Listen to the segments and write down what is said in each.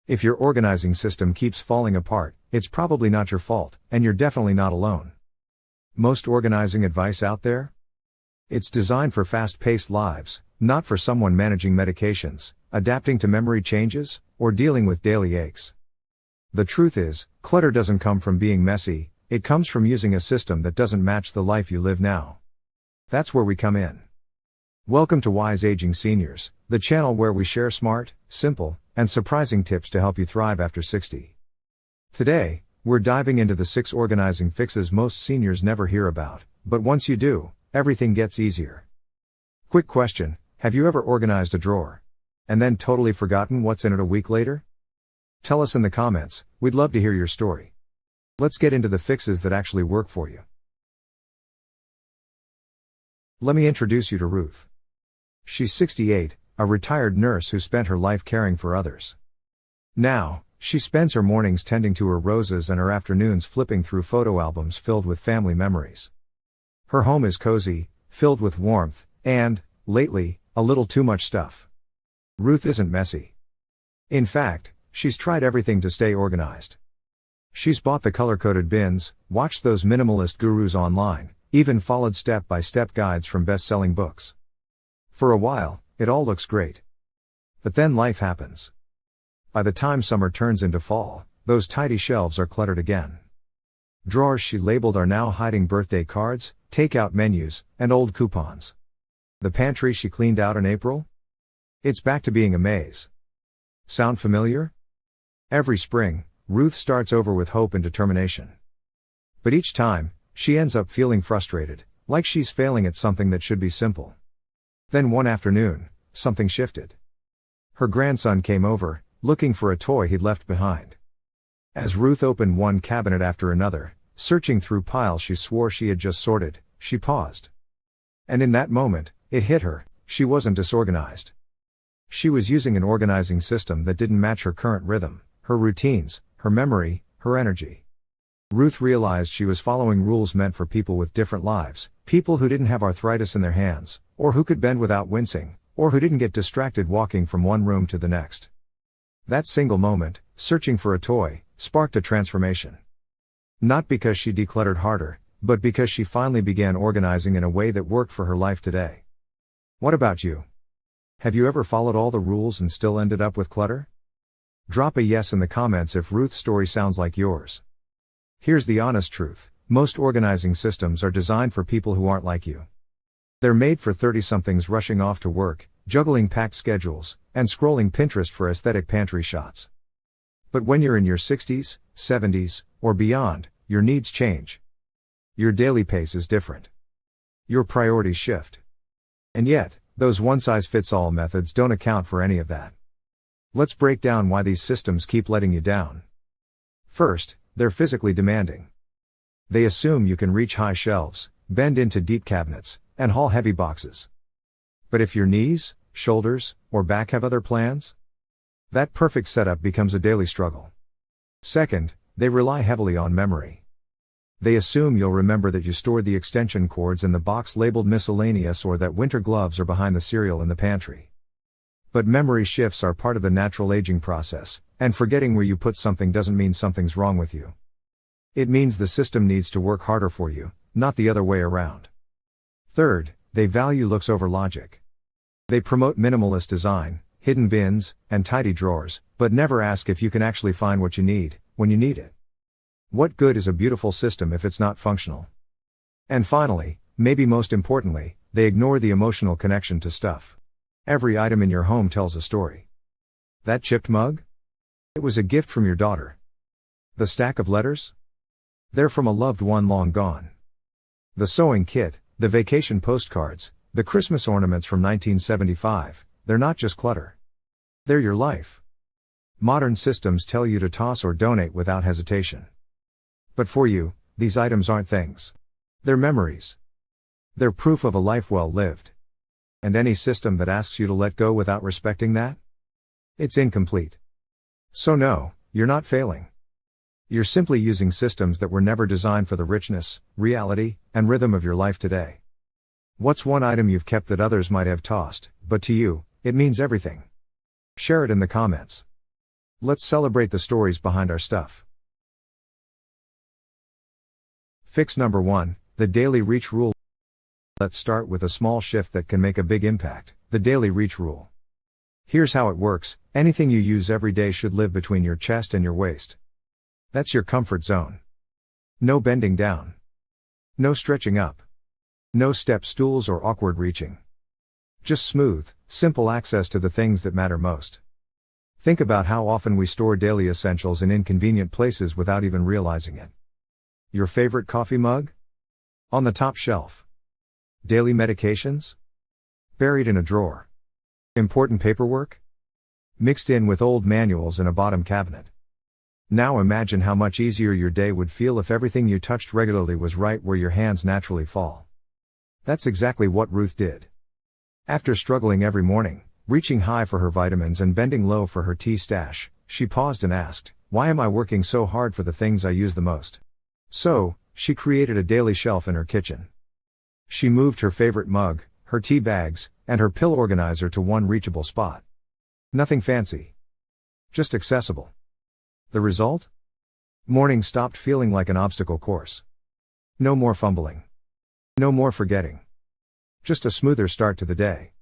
If your organizing system keeps falling apart, it's probably not your fault, and you're definitely not alone. Most organizing advice out there? It's designed for fast-paced lives, not for someone managing medications, adapting to memory changes, or dealing with daily aches. The truth is, clutter doesn't come from being messy, it comes from using a system that doesn't match the life you live now. That's where we come in. Welcome to Wise Aging Seniors, the channel where we share smart, simple, and surprising tips to help you thrive after 60. Today, we're diving into the 6 organizing fixes most seniors never hear about, but once you do, everything gets easier. Quick question, have you ever organized a drawer? And then totally forgotten what's in it a week later? Tell us in the comments, we'd love to hear your story. Let's get into the fixes that actually work for you. Let me introduce you to Ruth. She's 68, a retired nurse who spent her life caring for others. Now, she spends her mornings tending to her roses and her afternoons flipping through photo albums filled with family memories. Her home is cozy, filled with warmth, and, lately, a little too much stuff. Ruth isn't messy. In fact, she's tried everything to stay organized. She's bought the color-coded bins, watched those minimalist gurus online, even followed step-by-step guides from best-selling books. For a while, it all looks great. But then life happens. By the time summer turns into fall, those tidy shelves are cluttered again. Drawers she labeled are now hiding birthday cards, takeout menus, and old coupons. The pantry she cleaned out in April? It's back to being a maze. Sound familiar? Every spring, Ruth starts over with hope and determination. But each time, she ends up feeling frustrated, like she's failing at something that should be simple. Then one afternoon, something shifted. Her grandson came over, looking for a toy he'd left behind. As Ruth opened one cabinet after another, searching through piles she swore she had just sorted, she paused. And in that moment, it hit her, she wasn't disorganized. She was using an organizing system that didn't match her current rhythm, her routines, her memory, her energy. Ruth realized she was following rules meant for people with different lives, people who didn't have arthritis in their hands, or who could bend without wincing, or who didn't get distracted walking from one room to the next. That single moment, searching for a toy, sparked a transformation. Not because she decluttered harder, but because she finally began organizing in a way that worked for her life today. What about you? Have you ever followed all the rules and still ended up with clutter? Drop a yes in the comments if Ruth's story sounds like yours. Here's the honest truth, most organizing systems are designed for people who aren't like you. They're made for 30-somethings rushing off to work, juggling packed schedules, and scrolling Pinterest for aesthetic pantry shots. But when you're in your 60s, 70s, or beyond, your needs change. Your daily pace is different. Your priorities shift. And yet, those one-size-fits-all methods don't account for any of that. Let's break down why these systems keep letting you down. First, they're physically demanding. They assume you can reach high shelves, bend into deep cabinets, and haul heavy boxes. But if your knees, shoulders, or back have other plans? That perfect setup becomes a daily struggle. Second, they rely heavily on memory. They assume you'll remember that you stored the extension cords in the box labeled miscellaneous or that winter gloves are behind the cereal in the pantry. But memory shifts are part of the natural aging process, and forgetting where you put something doesn't mean something's wrong with you. It means the system needs to work harder for you, not the other way around. Third, they value looks over logic. They promote minimalist design, hidden bins, and tidy drawers, but never ask if you can actually find what you need, when you need it. What good is a beautiful system if it's not functional? And finally, maybe most importantly, they ignore the emotional connection to stuff. Every item in your home tells a story. That chipped mug? It was a gift from your daughter. The stack of letters? They're from a loved one long gone. The sewing kit, the vacation postcards, the Christmas ornaments from 1975, they're not just clutter. They're your life. Modern systems tell you to toss or donate without hesitation. But for you, these items aren't things. They're memories. They're proof of a life well lived. And any system that asks you to let go without respecting that? It's incomplete. So no, you're not failing. You're simply using systems that were never designed for the richness, reality, and rhythm of your life today. What's one item you've kept that others might have tossed, but to you, it means everything? Share it in the comments. Let's celebrate the stories behind our stuff. Fix number 1, the daily reach rule. Let's start with a small shift that can make a big impact, the daily reach rule. Here's how it works: anything you use every day should live between your chest and your waist. That's your comfort zone. No bending down. No stretching up. No step stools or awkward reaching. Just smooth, simple access to the things that matter most. Think about how often we store daily essentials in inconvenient places without even realizing it. Your favorite coffee mug? On the top shelf. Daily medications? Buried in a drawer. Important paperwork? Mixed in with old manuals in a bottom cabinet. Now imagine how much easier your day would feel if everything you touched regularly was right where your hands naturally fall. That's exactly what Ruth did. After struggling every morning, reaching high for her vitamins and bending low for her tea stash, she paused and asked, "Why am I working so hard for the things I use the most?" So, she created a daily shelf in her kitchen. She moved her favorite mug, her tea bags, and her pill organizer to one reachable spot. Nothing fancy. Just accessible. The result? Morning stopped feeling like an obstacle course. No more fumbling. No more forgetting. Just a smoother start to the day.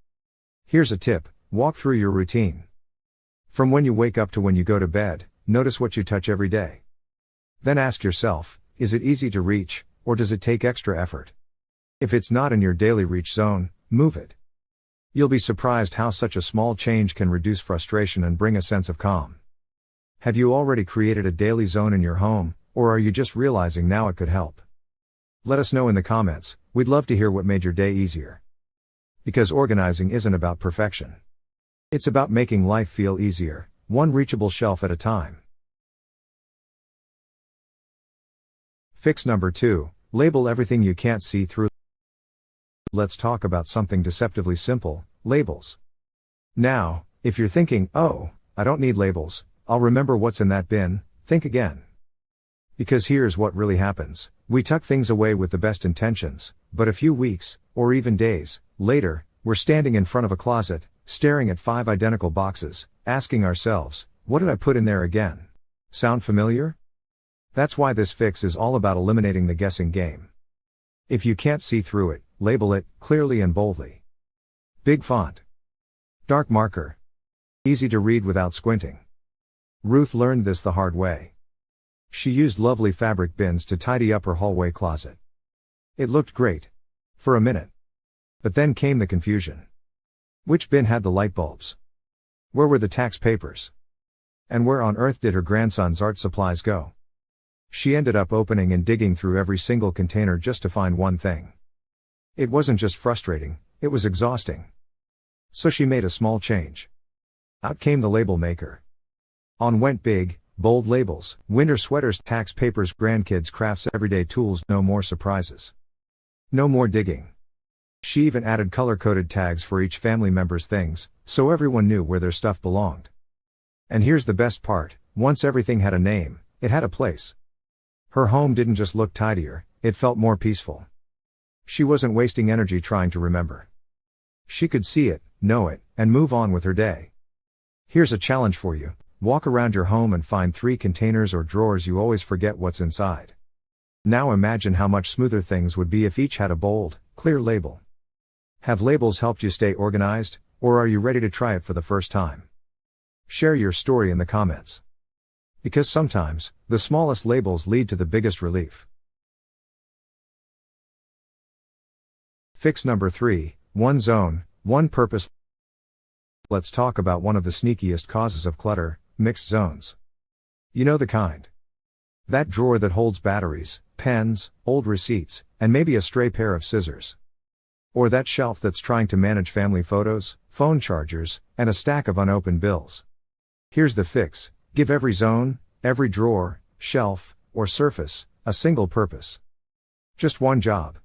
Here's a tip: walk through your routine. From when you wake up to when you go to bed, notice what you touch every day. Then ask yourself, is it easy to reach, or does it take extra effort? If it's not in your daily reach zone, move it. You'll be surprised how such a small change can reduce frustration and bring a sense of calm. Have you already created a daily zone in your home, or are you just realizing now it could help? Let us know in the comments. We'd love to hear what made your day easier. Because organizing isn't about perfection. It's about making life feel easier, one reachable shelf at a time. Fix number 2, label everything you can't see through. Let's talk about something deceptively simple: labels. Now, if you're thinking, "Oh, I don't need labels, I'll remember what's in that bin," think again. Because here's what really happens: we tuck things away with the best intentions, but a few weeks, or even days, later, we're standing in front of a closet, staring at 5 identical boxes, asking ourselves, "What did I put in there again?" Sound familiar? That's why this fix is all about eliminating the guessing game. If you can't see through it, label it, clearly and boldly. Big font. Dark marker. Easy to read without squinting. Ruth learned this the hard way. She used lovely fabric bins to tidy up her hallway closet. It looked great. For a minute. But then came the confusion. Which bin had the light bulbs? Where were the tax papers? And where on earth did her grandson's art supplies go? She ended up opening and digging through every single container just to find one thing. It wasn't just frustrating, it was exhausting. So she made a small change. Out came the label maker. On went big, bold labels: winter sweaters, tax papers, grandkids' crafts, everyday tools. No more surprises. No more digging. She even added color-coded tags for each family member's things, so everyone knew where their stuff belonged. And here's the best part: once everything had a name, it had a place. Her home didn't just look tidier, it felt more peaceful. She wasn't wasting energy trying to remember. She could see it, know it, and move on with her day. Here's a challenge for you: walk around your home and find 3 containers or drawers you always forget what's inside. Now imagine how much smoother things would be if each had a bold, clear label. Have labels helped you stay organized, or are you ready to try it for the first time? Share your story in the comments. Because sometimes, the smallest labels lead to the biggest relief. Fix number 3, one zone, one purpose. Let's talk about one of the sneakiest causes of clutter: mixed zones. You know the kind. That drawer that holds batteries, pens, old receipts, and maybe a stray pair of scissors. Or that shelf that's trying to manage family photos, phone chargers, and a stack of unopened bills. Here's the fix: give every zone, every drawer, shelf, or surface, a single purpose. Just one job.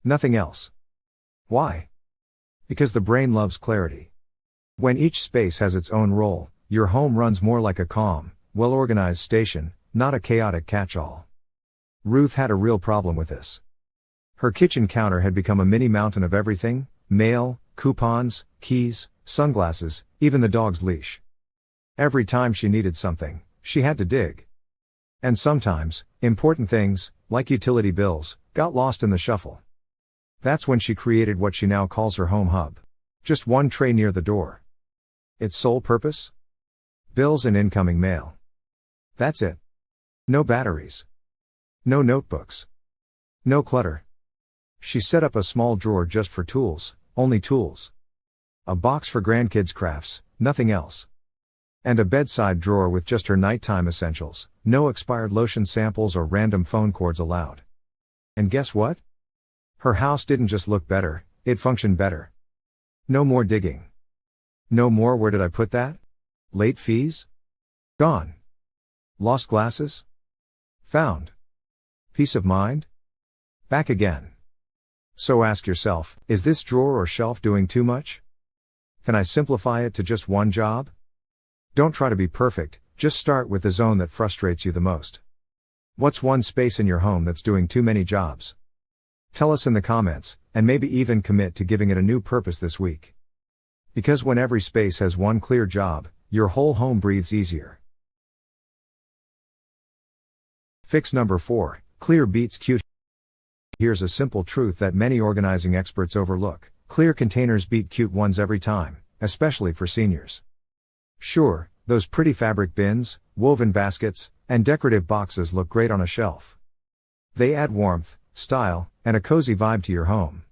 Nothing else. Why? Because the brain loves clarity. When each space has its own role, your home runs more like a calm, well-organized station, not a chaotic catch-all. Ruth had a real problem with this. Her kitchen counter had become a mini mountain of everything: mail, coupons, keys, sunglasses, even the dog's leash. Every time she needed something, she had to dig. And sometimes, important things, like utility bills, got lost in the shuffle. That's when she created what she now calls her home hub. Just one tray near the door. Its sole purpose? Bills and incoming mail. That's it. No batteries. No notebooks. No clutter. She set up a small drawer just for tools, only tools. A box for grandkids' crafts, nothing else. And a bedside drawer with just her nighttime essentials, no expired lotion samples or random phone cords allowed. And guess what? Her house didn't just look better, it functioned better. No more digging. No more "where did I put that?" Late fees? Gone. Lost glasses? Found. Peace of mind? Back again. So ask yourself, is this drawer or shelf doing too much? Can I simplify it to just one job? Don't try to be perfect, just start with the zone that frustrates you the most. What's one space in your home that's doing too many jobs? Tell us in the comments, and maybe even commit to giving it a new purpose this week. Because when every space has one clear job, your whole home breathes easier. Fix number 4, clear beats cute. Here's a simple truth that many organizing experts overlook: clear containers beat cute ones every time, especially for seniors. Sure, those pretty fabric bins, woven baskets, and decorative boxes look great on a shelf. They add warmth, style, and a cozy vibe to your home.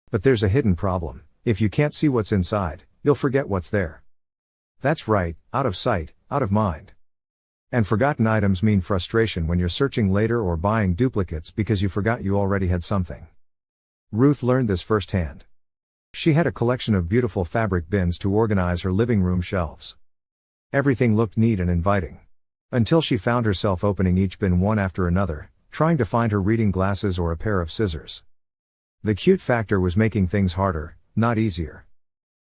But there's a hidden problem: if you can't see what's inside, you'll forget what's there. That's right, out of sight, out of mind. And forgotten items mean frustration when you're searching later or buying duplicates because you forgot you already had something. Ruth learned this firsthand. She had a collection of beautiful fabric bins to organize her living room shelves. Everything looked neat and inviting. Until she found herself opening each bin one after another, trying to find her reading glasses or a pair of scissors. The cute factor was making things harder, not easier.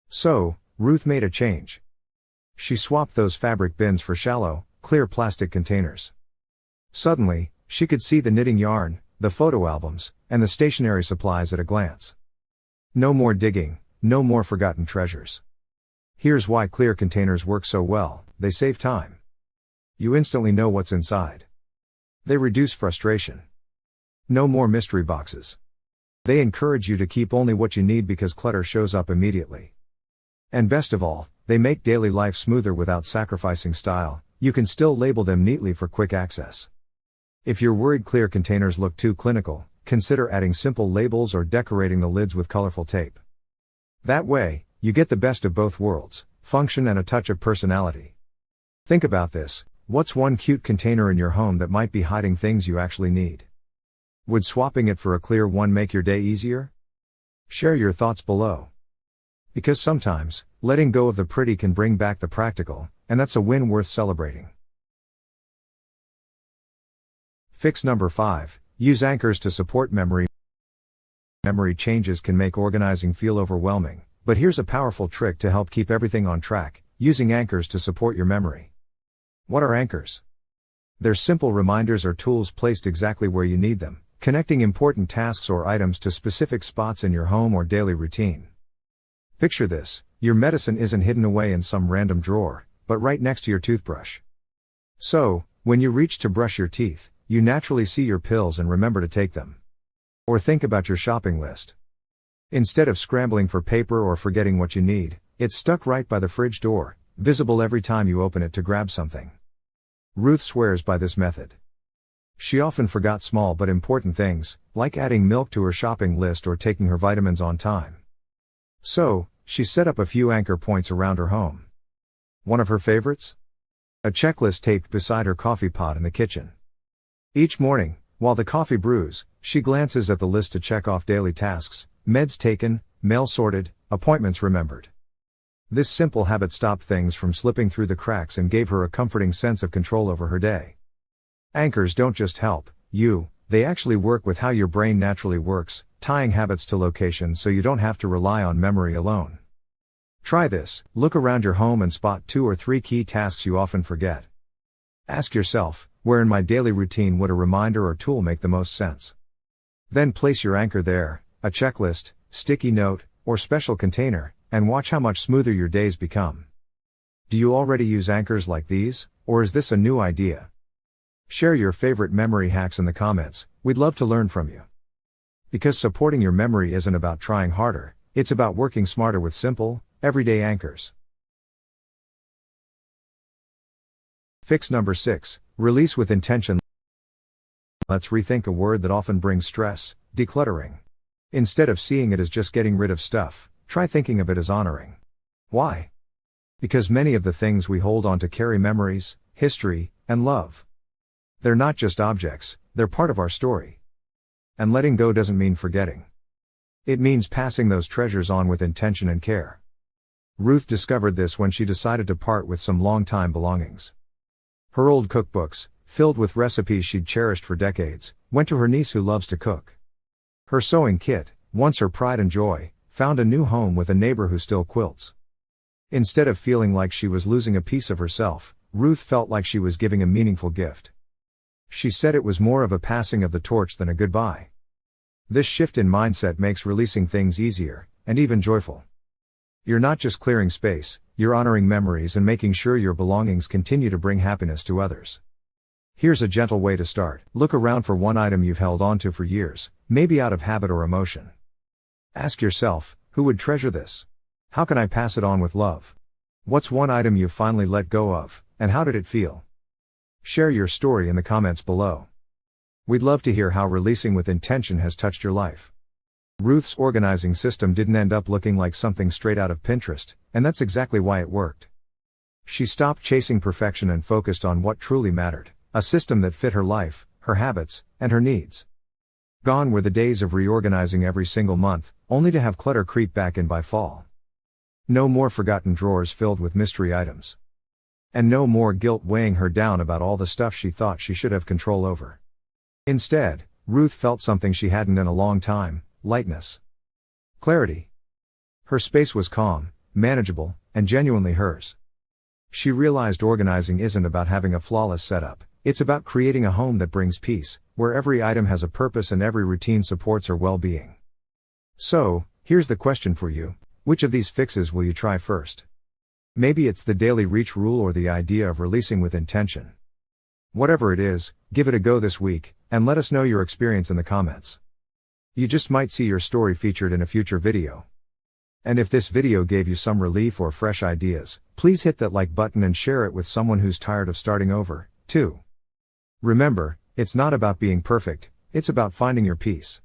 So, Ruth made a change. She swapped those fabric bins for shallow, clear plastic containers. Suddenly, she could see the knitting yarn, the photo albums, and the stationery supplies at a glance. No more digging, no more forgotten treasures. Here's why clear containers work so well: they save time. You instantly know what's inside. They reduce frustration. No more mystery boxes. They encourage you to keep only what you need because clutter shows up immediately. And best of all, they make daily life smoother without sacrificing style. You can still label them neatly for quick access. If you're worried clear containers look too clinical, consider adding simple labels or decorating the lids with colorful tape. That way, you get the best of both worlds: function and a touch of personality. Think about this: what's one cute container in your home that might be hiding things you actually need? Would swapping it for a clear one make your day easier? Share your thoughts below. Because sometimes, letting go of the pretty can bring back the practical, and that's a win worth celebrating. Fix number 5, use anchors to support memory. Memory changes can make organizing feel overwhelming, but here's a powerful trick to help keep everything on track: using anchors to support your memory. What are anchors? They're simple reminders or tools placed exactly where you need them, connecting important tasks or items to specific spots in your home or daily routine. Picture this: your medicine isn't hidden away in some random drawer, but right next to your toothbrush. So, when you reach to brush your teeth, you naturally see your pills and remember to take them. Or think about your shopping list. Instead of scrambling for paper or forgetting what you need, it's stuck right by the fridge door, visible every time you open it to grab something. Ruth swears by this method. She often forgot small but important things, like adding milk to her shopping list or taking her vitamins on time. So, she set up a few anchor points around her home. One of her favorites? A checklist taped beside her coffee pot in the kitchen. Each morning, while the coffee brews, she glances at the list to check off daily tasks: meds taken, mail sorted, appointments remembered. This simple habit stopped things from slipping through the cracks and gave her a comforting sense of control over her day. Anchors don't just help you, they actually work with how your brain naturally works, tying habits to locations so you don't have to rely on memory alone. Try this: look around your home and spot 2 or 3 key tasks you often forget. Ask yourself, where in my daily routine would a reminder or tool make the most sense? Then place your anchor there: a checklist, sticky note, or special container, and watch how much smoother your days become. Do you already use anchors like these, or is this a new idea? Share your favorite memory hacks in the comments, we'd love to learn from you. Because supporting your memory isn't about trying harder, it's about working smarter with simple, everyday anchors. Fix number 6, release with intention. Let's rethink a word that often brings stress, decluttering. Instead of seeing it as just getting rid of stuff, try thinking of it as honoring. Why? Because many of the things we hold on to carry memories, history, and love. They're not just objects, they're part of our story. And letting go doesn't mean forgetting. It means passing those treasures on with intention and care. Ruth discovered this when she decided to part with some long-time belongings. Her old cookbooks, filled with recipes she'd cherished for decades, went to her niece who loves to cook. Her sewing kit, once her pride and joy, found a new home with a neighbor who still quilts. Instead of feeling like she was losing a piece of herself, Ruth felt like she was giving a meaningful gift. She said it was more of a passing of the torch than a goodbye. This shift in mindset makes releasing things easier, and even joyful. You're not just clearing space, you're honoring memories and making sure your belongings continue to bring happiness to others. Here's a gentle way to start. Look around for one item you've held onto for years, maybe out of habit or emotion. Ask yourself, who would treasure this? How can I pass it on with love? What's one item you've finally let go of, and how did it feel? Share your story in the comments below. We'd love to hear how releasing with intention has touched your life. Ruth's organizing system didn't end up looking like something straight out of Pinterest, and that's exactly why it worked. She stopped chasing perfection and focused on what truly mattered, a system that fit her life, her habits, and her needs. Gone were the days of reorganizing every single month, only to have clutter creep back in by fall. No more forgotten drawers filled with mystery items. And no more guilt weighing her down about all the stuff she thought she should have control over. Instead, Ruth felt something she hadn't in a long time: lightness. Clarity. Her space was calm, manageable, and genuinely hers. She realized organizing isn't about having a flawless setup, it's about creating a home that brings peace, where every item has a purpose and every routine supports her well-being. So, here's the question for you: which of these fixes will you try first? Maybe it's the daily reach rule or the idea of releasing with intention. Whatever it is, give it a go this week, and let us know your experience in the comments. You just might see your story featured in a future video. And if this video gave you some relief or fresh ideas, please hit that like button and share it with someone who's tired of starting over, too. Remember, it's not about being perfect, it's about finding your peace.